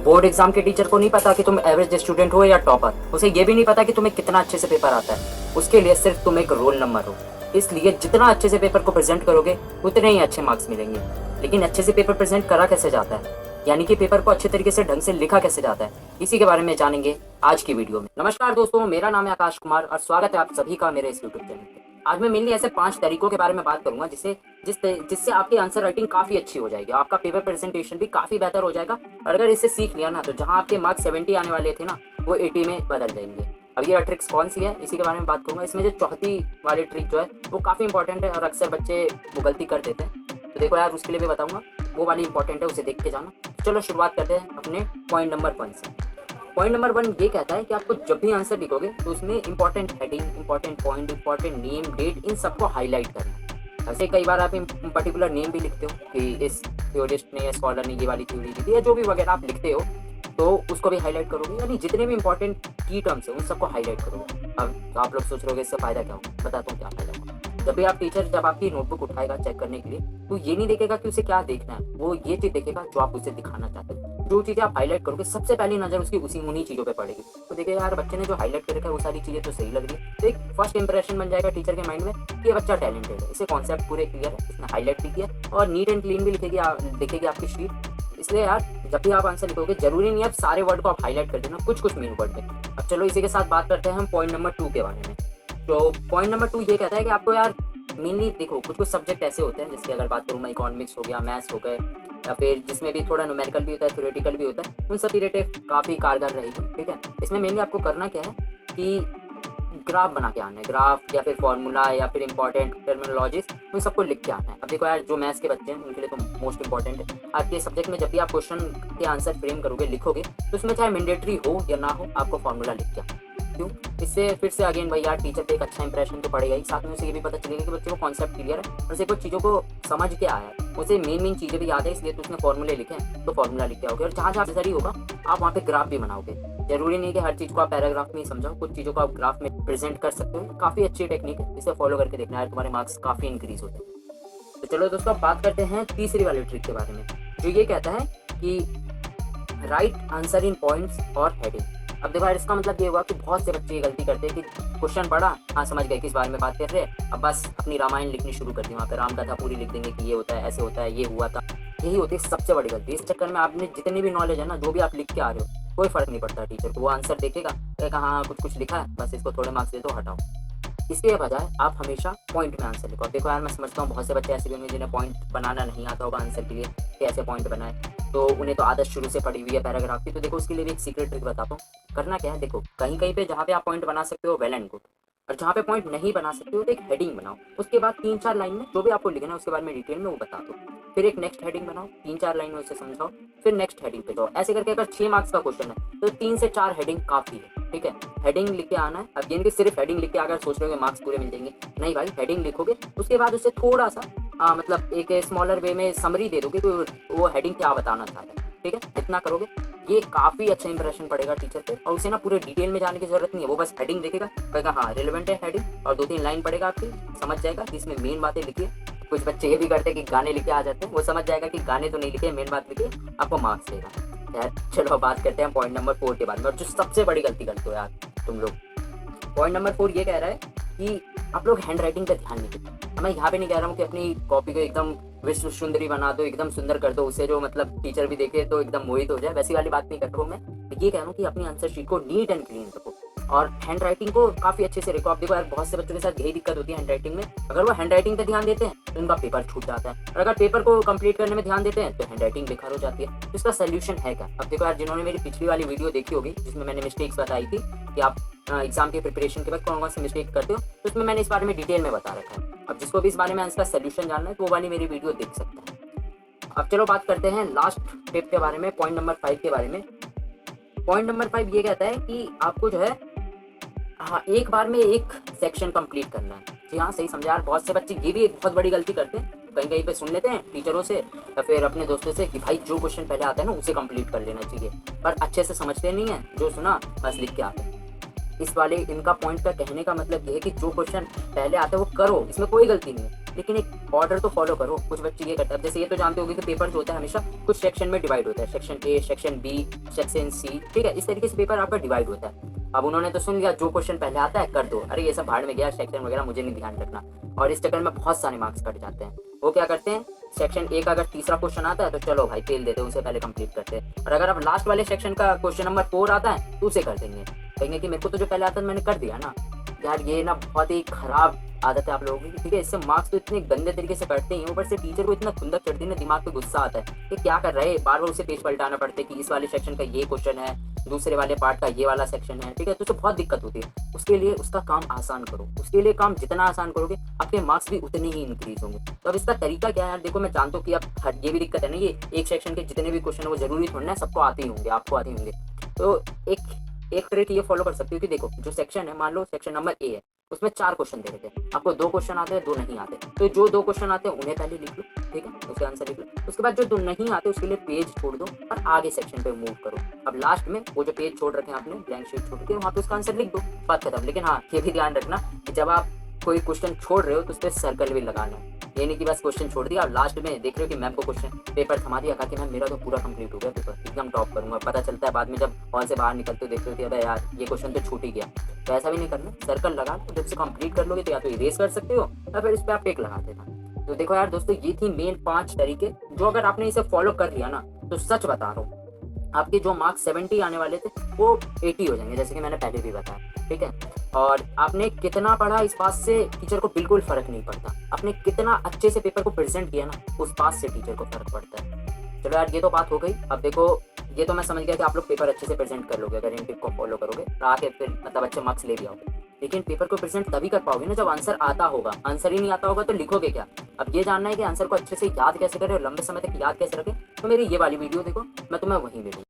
Board exam के teacher को नहीं पता कि तुम एवरेज स्टूडेंट हो या टॉपर, उसे ये भी नहीं पता कि तुम्हें कितना अच्छे से पेपर आता है। उसके लिए सिर्फ तुम एक रोल नंबर हो। इसलिए जितना अच्छे से पेपर को प्रेजेंट करोगे उतने ही अच्छे मार्क्स मिलेंगे। लेकिन अच्छे से पेपर प्रेजेंट करा कैसे जाता है, यानी कि पेपर को अच्छे तरीके से ढंग से लिखा कैसे जाता है, इसी के बारे में जानेंगे आज की वीडियो में। नमस्कार दोस्तों, मेरा नाम है आकाश कुमार और स्वागत है आप सभी का मेरे इस यूट्यूब चैनल पे। आज मैं मेनली ऐसे 5 तरीकों के बारे में बात करूंगा जिससे आपकी आंसर राइटिंग काफी अच्छी हो जाएगी, आपका पेपर प्रेजेंटेशन भी काफी बेहतर हो जाएगा। और अगर इसे सीख लिया ना, तो जहां आपके मार्क्स 70 आने वाले थे ना, वो 80 में बदल जाएंगे। अब ये ट्रिक्स कौन सी है, इसी के बारे में बात करूंगा। इसमें जो चौथी वाली ट्रिक जो है वो काफी इंपॉर्टेंट है और अक्सर बच्चे वो गलती कर देते हैं। तो देखो यार, उसके लिए भी बताऊंगा, वो वाली इंपॉर्टेंट है, उसे देख के जाना। चलो शुरुआत करते हैं अपने पॉइंट नंबर 1 से। पॉइंट नंबर 1 ये कहता है कि आपको जब भी आंसर लिखोगे तो उसमें important heading, important point, important name, date, इन सबको हाईलाइट करना। ऐसे कई बार आप पर्टिकुलर नेम भी लिखते हो कि इस थ्योरिस्ट ने या स्कॉलर ने ये वाली थ्योरी दी थी, या जो भी वगैरह आप लिखते हो तो उसको भी हाईलाइट करोगे। यानी जितने भी इंपॉर्टेंट की टर्म्स है उन सबको हाईलाइट करोगे। अब आप लोग सोच रहे हो इससे फायदा क्या होगा, बताता हूँ क्या फायदा होगा। जब भी टीचर जब आपकी नोटबुक उठाएगा चेक करने के लिए, तो ये नहीं देखेगा कि उसे क्या देखना है, वो ये चीज देखेगा जो आप उसे दिखाना चाहते हो। जो चीजें आप हाईलाइट करोगे सबसे पहली नजर उसकी उन्हीं चीजों पे पड़ेगी। तो देखिए यार, बच्चे ने जो हाईलाइट कर रखा है वो सारी चीजें तो सही लग रही है, तो एक फर्स्ट इंप्रेशन बन जाएगा टीचर के माइंड में कि ये बच्चा टैलेंटेड है, इसे कॉन्सेप्ट पूरे क्लियर है, इसने हाईलाइट भी किया और नीट एंड क्लीन भी लिखेगी आपकी शीट। इसलिए यार, जब भी आप आंसर लिखोगे जरूरी नहीं है आप सारे वर्ड को आप हाईलाइट कर देना, कुछ मेन वर्ड में। अब चलो इसी के साथ बात करते हैं हम पॉइंट नंबर 2 के बारे में। तो पॉइंट नंबर 2 ये कहता है कि आपको यार मेनली देखो, कुछ सब्जेक्ट ऐसे होते हैं, जैसे अगर बात करूँ मैं, इकोनॉमिक्स हो गया, मैथ्स हो गए, या फिर जिसमें भी थोड़ा न्यूमेरिकल भी होता है, थ्योरेटिकल भी होता है, उन सब रिलेटेड काफ़ी कारगर रहेगी। ठीक है, इसमें मेनली आपको करना क्या है कि ग्राफ बना के आना है, ग्राफ या फिर फॉर्मूला या फिर इंपॉर्टेंट टर्मिनोलॉजीज, उन सबको लिख के आना है। अब देखो यार, जो मैथ्स के बच्चे हैं उनके लिए तो मोस्ट इंपॉर्टेंट है। आपके सब्जेक्ट में जब भी आप क्वेश्चन के आंसर फ्रेम करोगे, लिखोगे, तो उसमें चाहे मैंडेटरी हो या ना हो, आपको फॉर्मूला लिख के आना। क्यों? इससे फिर से अगेन भाई यार, टीचर पे एक अच्छा इंप्रेशन तो पड़ेगा ही, साथ में उसे ये भी पता चलेगा कि बच्चे को कॉन्सेप्ट क्लियर है और उसे कुछ चीज़ों को समझ के आया है, उसे मेन चीज़ें भी याद है, इसलिए तो उसने फॉर्मूले लिखे हैं, तो फॉर्मूला लिख के आओगे। और जहाँ जहाँ जरूरी होगा आप वहाँ पे ग्राफ भी बनाओगे। जरूरी नहीं कि हर चीज़ को आप पैराग्राफ में ही समझाओ, कुछ चीज़ों को आप ग्राफ में प्रेजेंट कर सकते हो। काफ़ी अच्छी टेक्निक है, इसे फॉलो करके देखना है, तुम्हारे मार्क्स काफ़ी इंक्रीज होते हैं। तो चलो दोस्तों, बात करते हैं तीसरी वाली ट्रिक के बारे में, जो ये कहता है कि राइट आंसर इन पॉइंट्स और हेडिंग। अब देखो यार, इसका मतलब ये हुआ कि बहुत से बच्चे ये गलती करते हैं कि क्वेश्चन पढ़ा, हाँ समझ गए किस बारे में बात कर रहे हैं, अब बस अपनी रामायण लिखनी शुरू कर दी, वहाँ पे राम कथा पूरी लिख देंगे कि ये होता है, ऐसे होता है, ये हुआ था। यही होती है सबसे बड़ी गलती। इस चक्कर में आपने जितनी भी नॉलेज है ना, जो भी आप लिख के आ रहे हो, कोई फर्क नहीं पड़ता टीचर को। वो आंसर देखेगा, कहेगा हाँ कुछ लिखा है, बस इसको थोड़े मार्क्स दे दो, हटाओ। इसके बजाय आप हमेशा पॉइंट में आंसर लिखो। अब देखो यार, मैं समझता हूँ बहुत से बच्चे ऐसे भी होंगे जिन्हें पॉइंट बनाना नहीं आता होगा आंसर के लिए, कैसे पॉइंट बनाए, तो उन्हें तो आदत शुरू से पड़ी हुई है पैराग्राफ की। तो देखो, उसके लिए भी एक सीक्रेट ट्रिक बताता हूँ। करना क्या है, देखो कहीं कहीं पे जहाँ पे आप पॉइंट बना सकते हो, वेल एंड गुड, और जहाँ पे पॉइंट नहीं बना सकते हो तो एक हेडिंग बनाओ। उसके बाद 3-4 लाइन में जो भी आपको लिखना है उसके बारे में डिटेल में वो बता दो। फिर एक नेक्स्ट हेडिंग बनाओ, 3-4 लाइन में उसे समझाओ, फिर नेक्स्ट हेडिंग पे जाओ। ऐसे करके अगर 6 मार्क्स का क्वेश्चन है तो 3 से 4 हेडिंग काफ़ी है। ठीक है, हेडिंग लिख के आना है। अब ये सिर्फ हेडिंग लिख के अगर सोच रहे हो मार्क्स पूरे मिल जाएंगे, नहीं भाई, हेडिंग लिखोगे, उसके बाद उससे थोड़ा सा मतलब एक स्मॉलर वे में समरी दे दोगे कि वो हेडिंग क्या बताना चाहता है। ठीक है, इतना करोगे, ये काफ़ी अच्छा इंप्रेशन पड़ेगा टीचर पे, और उसे ना पूरे डिटेल में जाने की जरूरत नहीं है। वो बस हेडिंग देखेगा, कहेगा हाँ रिलेवेंट है हेडिंग, और 2-3 लाइन पढ़ेगा आपकी, समझ जाएगा कि इसमें मेन बातें लिखी है। कुछ बच्चे ये भी करते हैं कि गाने लिखे आ जाते हैं, वो समझ जाएगा कि गाने तो नहीं लिखे, मेन बात लिखी, आपको मार्क्स देगा। यार चलो बात करते हैं पॉइंट नंबर 4 के बारे में, और जो सबसे बड़ी गलती करते हो यार तुम लोग। पॉइंट नंबर 4 ये कह रहा है कि आप लोग हैंड राइटिंग पे ध्यान नहीं देते। मैं यहाँ पे नहीं कह रहा हूँ कि अपनी कॉपी को एकदम विश्व सुंदरी बना दो, एकदम सुंदर कर दो, उसे जो मतलब टीचर भी देखे तो एकदम मोहित हो जाए, वैसी वाली बात नहीं कर रहा हूँ मैं। ये कह रहा हूँ कि अपनी आंसर शीट को नीट एंड क्लीन रखो और हैंड राइटिंग को काफ़ी अच्छे से रखो। आप देखो यार, बहुत से बच्चों के साथ यही दिक्कत होती है हैंड राइटिंग में। अगर वो हैंड राइटिंग पे ध्यान देते हैं तो उनका पेपर छूट जाता है, और अगर पेपर को कंप्लीट करने में ध्यान देते हैं तो हैंड राइटिंग बेकार हो जाती है। तो इसका सोल्यूशन है क्या? अब देखो यार, जिन्होंने मेरी पिछली वाली वीडियो देखी होगी जिसमें मैंने मिस्टेक्स बताई थी कि आप एग्जाम के प्रिपरेशन के बाद कौन कौन से मिस्टेक करते हो, तो उसमें मैंने इस बारे में डिटेल में बता रखा है। अब जिसको भी इस बारे में इसका सोल्यूशन जानना है तो वो वाली मेरी वीडियो देख सकता है। अब चलो बात करते हैं लास्ट टिप के बारे में, पॉइंट नंबर 5 के बारे में। पॉइंट नंबर 5 ये कहता है कि आपको जो है हाँ एक बार में एक सेक्शन कंप्लीट करना है। जी हाँ, सही समझा यार। बहुत से बच्चे ये भी एक बहुत बड़ी गलती करते हैं, कहीं कहीं पे सुन लेते हैं टीचरों से या फिर अपने दोस्तों से कि भाई जो क्वेश्चन पहले आता है ना उसे कंप्लीट कर लेना चाहिए, पर अच्छे से समझते नहीं है, जो सुना बस लिख के आते हैं। इस वाले इनका पॉइंट का कहने का मतलब ये है कि जो क्वेश्चन पहले आता है वो करो, इसमें कोई गलती नहीं है, लेकिन एक ऑर्डर तो फॉलो करो। कुछ बच्चे ये करते हैं, जैसे ये तो जानते होगे कि पेपर जो होता है हमेशा कुछ सेक्शन में डिवाइड होता है, section A, section B, section C, ठीक है, इस तरीके से पेपर आपका डिवाइड होता है। अब उन्होंने तो सुन लिया जो क्वेश्चन पहले आता है कर दो, अरे ये सब भाड़ में गया, सेक्शन वगैरह मुझे नहीं ध्यान रखना, और इस चक्कर में बहुत सारे मार्क्स कट जाते हैं। वो क्या करते हैं, सेक्शन ए का अगर तीसरा क्वेश्चन आता है तो चलो भाई फेल देते हैं, उसे पहले कंप्लीट करते हैं, और अगर अब लास्ट वाले सेक्शन का क्वेश्चन नंबर 4 आता है तो उसे कर देंगे, कहेंगे कि मेरे को तो जो पहले आता है मैंने कर दिया ना। यार ये ना बहुत ही खराब आदत है आप लोगों की, ठीक है। इससे मार्क्स तो इतने गंदे तरीके से कटते हैं, ऊपर से टीचर को इतना खुंदक चढ़ती है ना, दिमाग पे गुस्सा आता है कि क्या कर रहे हैं, बार बार उसे पेज पलटाना पड़ता है कि इस वाले सेक्शन का ये क्वेश्चन है, दूसरे वाले पार्ट का ये वाला सेक्शन है, ठीक है, तो उसे बहुत दिक्कत होती है। उसके लिए उसका काम आसान करो, उसके लिए काम जितना आसान करोगे आपके मार्क्स भी उतने ही इंक्रीज होंगे। तो अब इसका तरीका क्या है यार, देखो मैं जानता हूँ कि अब ये भी दिक्कत है ना, ये एक सेक्शन के जितने भी क्वेश्चन है वो जरूरी थोड़ा ना सबको आते ही होंगे, आपको आते ही होंगे। तो एक ट्रिक ये फॉलो कर सकते हो कि देखो जो सेक्शन है, मान लो सेक्शन नंबर ए है, उसमें 4 क्वेश्चन दे रखे हैं, आपको 2 क्वेश्चन आते हैं, 2 नहीं आते, तो जो 2 क्वेश्चन आते हैं उन्हें पहले लिख लो, ठीक है, उसके आंसर लिख लो। उसके बाद जो 2 नहीं आते उसके लिए पेज छोड़ दो और आगे सेक्शन पे मूव करो। अब लास्ट में वो जो पेज छोड़ रखे हैं आपने, ब्लैंक शीट छोड़ के, वहाँ पे उसका आंसर लिख दो, बात खत्म। लेकिन हाँ ये भी ध्यान रखना कि जब आप कोई क्वेश्चन छोड़ रहे हो तो उस पर सर्कल भी लगाना है, ये नहीं कि बस क्वेश्चन छोड़ दिया, आप लास्ट में देख रहे हो कि मैम को क्वेश्चन पेपर थमा दिया, कहा कि मैम मेरा तो पूरा कंप्लीट हो गया पेपर, एकदम टॉप करूंगा, पता चलता है बाद में जब हॉल से बाहर निकलते हो देखते हो कि अबे यार ये क्वेश्चन तो छूट ही गया। तो ऐसा भी नहीं करना, सर्कल लगा लो, जब से कंप्लीट कर लोगे तो या तो इरेज कर सकते हो या फिर इस पर आप टिक लगा देना। तो देखो यार दोस्तों, ये थी मेन 5 तरीके, जो अगर आपने इसे फॉलो कर लिया ना तो सच बता रहा हूँ आपके जो मार्क्स 70 आने वाले थे वो 80 हो जाएंगे, जैसे कि मैंने पहले भी बताया, ठीक है। और आपने कितना पढ़ा इस बात से टीचर को बिल्कुल फर्क नहीं पड़ता, आपने कितना अच्छे से पेपर को प्रेजेंट किया ना उस बात से टीचर को फर्क पड़ता है। चलो यार ये तो बात हो गई। अब देखो ये तो मैं समझ गया कि आप लोग पेपर अच्छे से प्रेजेंट कर लोगे अगर इन टिप को फॉलो करोगे, तो आके फिर मतलब अच्छे मार्क्स ले भी आओगे। लेकिन पेपर को प्रेजेंट तभी कर पाओगे ना जब आंसर आता होगा, आंसर ही नहीं आता होगा तो लिखोगे क्या। अब ये जानना है कि आंसर को अच्छे से याद कैसे करें और लंबे समय तक याद कैसे रखें, तो मेरी ये वाली वीडियो देखो, मैं तुम्हें वहीं मिलूँ।